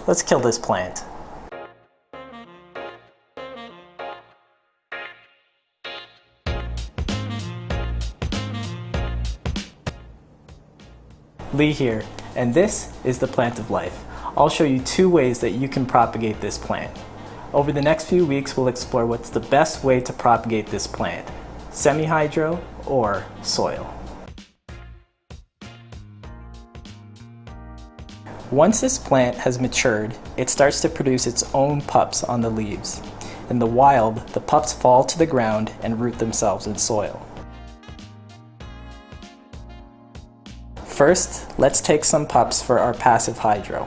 let's kill this plant. Lee here, and this is the plant of life. I'll show you 2 ways that you can propagate this plant. Over the next few weeks, we'll explore what's the best way to propagate this plant, semi-hydro or soil. Once this plant has matured, it starts to produce its own pups on the leaves. In the wild, the pups fall to the ground and root themselves in soil. First, let's take some pups for our passive hydro.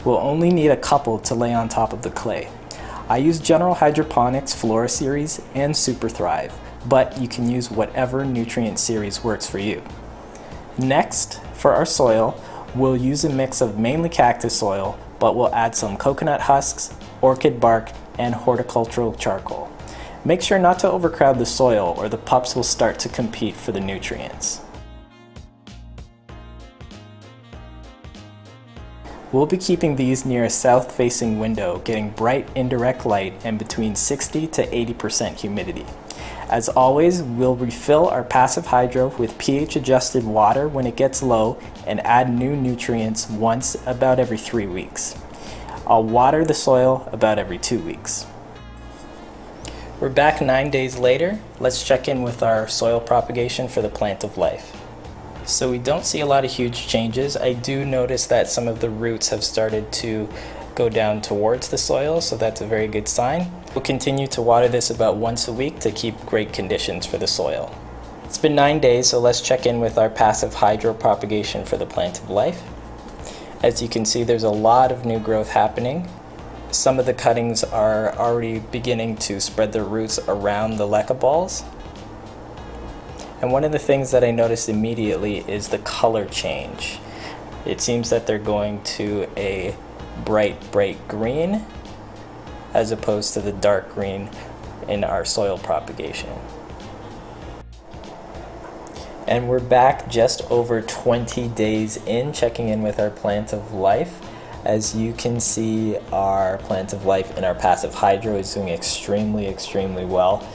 We'll only need a couple to lay on top of the clay. I use General Hydroponics Flora Series and Super Thrive, but you can use whatever nutrient series works for you. Next, for our soil, we'll use a mix of mainly cactus soil, but we'll add some coconut husks, orchid bark, and horticultural charcoal. Make sure not to overcrowd the soil or the pups will start to compete for the nutrients. We'll be keeping these near a south-facing window, getting bright indirect light and between 60 to 80% humidity. As always, we'll refill our passive hydro with pH-adjusted water when it gets low and add new nutrients once about every 3 weeks. I'll water the soil about every 2 weeks. We're back 9 days later. Let's check in with our soil propagation for the plant of life. So we don't see a lot of huge changes. I do notice that some of the roots have started to go down towards the soil, so that's a very good sign. We'll continue to water this about once a week to keep great conditions for the soil. It's been 9 days, so let's check in with our passive hydro propagation for the plant of life. As you can see, there's a lot of new growth happening. Some of the cuttings are already beginning to spread their roots around the LECA balls. And one of the things that I noticed immediately is the color change. It seems that they're going to a bright green as opposed to the dark green in our soil propagation. And we're back just over 20 days in, checking in with our plant of life. As you can see, our plant of life in our passive hydro is doing extremely well.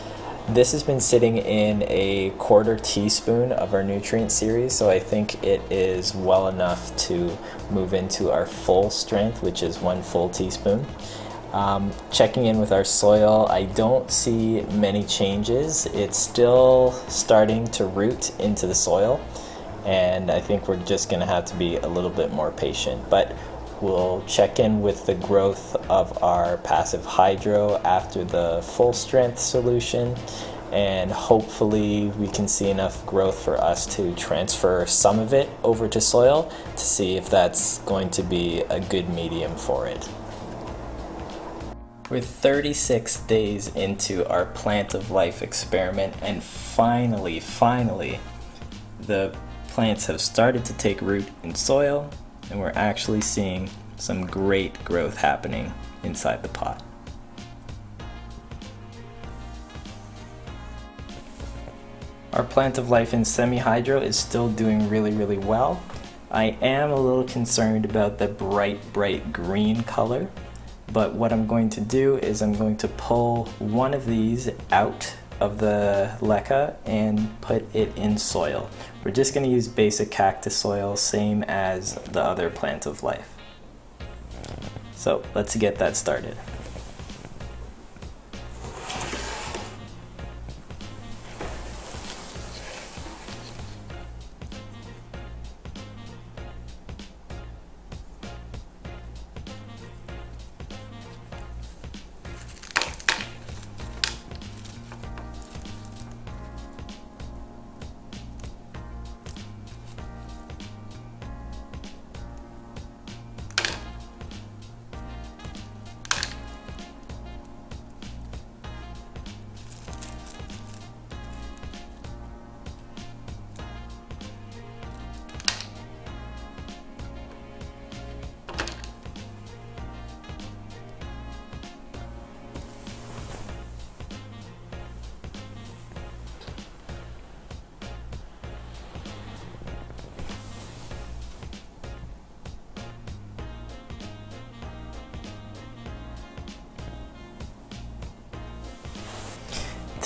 This has been sitting in a 1/4 teaspoon of our nutrient series, so I think it is well enough to move into our full strength, which is 1 full teaspoon. Checking in with our soil, I don't see many changes. It's still starting to root into the soil, and I think we're just going to have to be a little bit more patient. But we'll check in with the growth of our passive hydro after the full strength solution, and hopefully we can see enough growth for us to transfer some of it over to soil to see if that's going to be a good medium for it. We're 36 days into our plant of life experiment, and finally, the plants have started to take root in soil, and we're actually seeing some great growth happening inside the pot. Our plant of life in semi-hydro is still doing really well. I am a little concerned about the bright green color, but what I'm going to do is I'm going to pull one of these out of the LECA and put it in soil. We're just going to use basic cactus soil, same as the other plant of life. So let's get that started.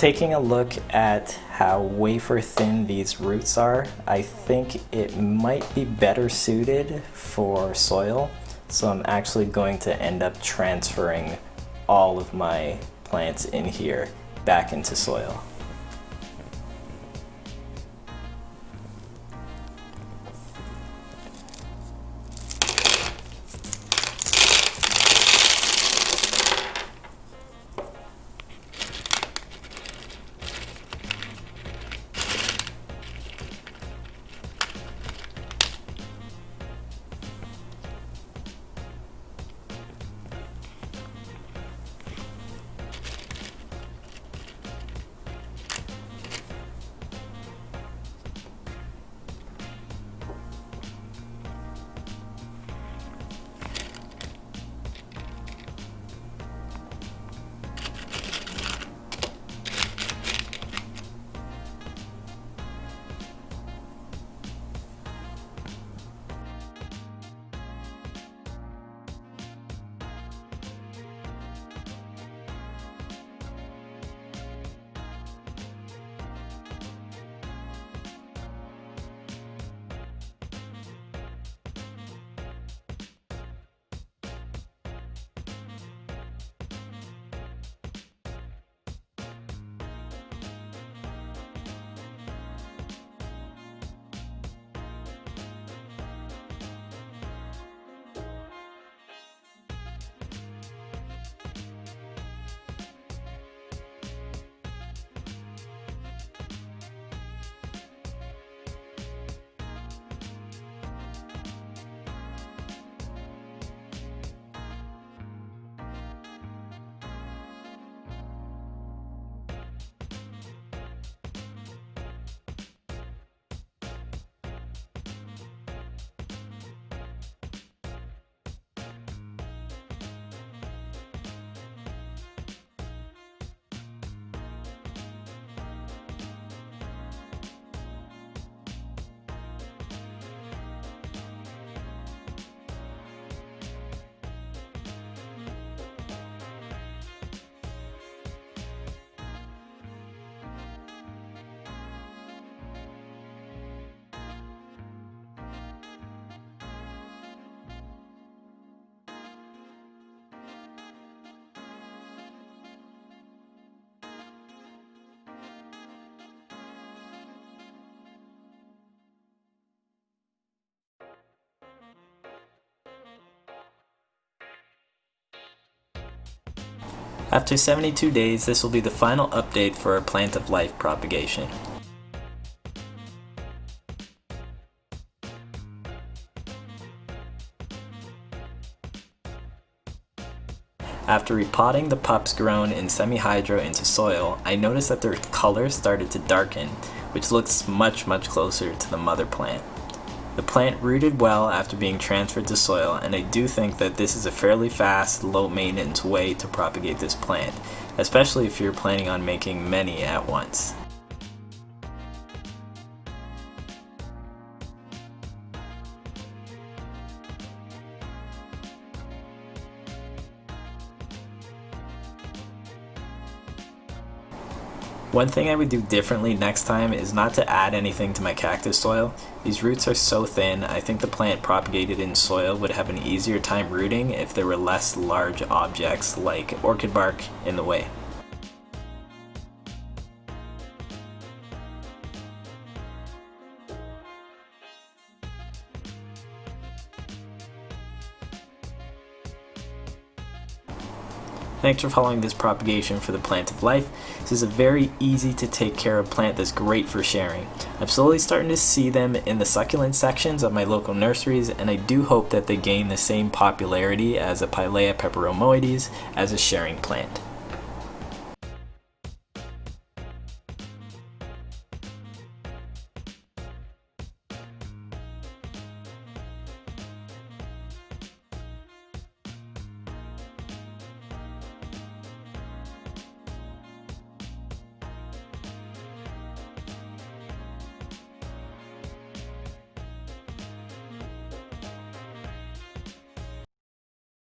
Taking a look at how wafer thin these roots are, I think it might be better suited for soil. So I'm actually going to end up transferring all of my plants in here back into soil. After 72 days, this will be the final update for our plant of life propagation. After repotting the pups grown in semi-hydro into soil, I noticed that their color started to darken, which looks much closer to the mother plant. The plant rooted well after being transferred to soil, and I do think that this is a fairly fast, low maintenance way to propagate this plant, especially if you're planning on making many at once. One thing I would do differently next time is not to add anything to my cactus soil. These roots are so thin, I think the plant propagated in soil would have an easier time rooting if there were less large objects like orchid bark in the way. Thanks for following this propagation for the plant of life. This is a very easy to take care of plant that's great for sharing. I'm slowly starting to see them in the succulent sections of my local nurseries, and I do hope that they gain the same popularity as a Pilea peperomoides as a sharing plant.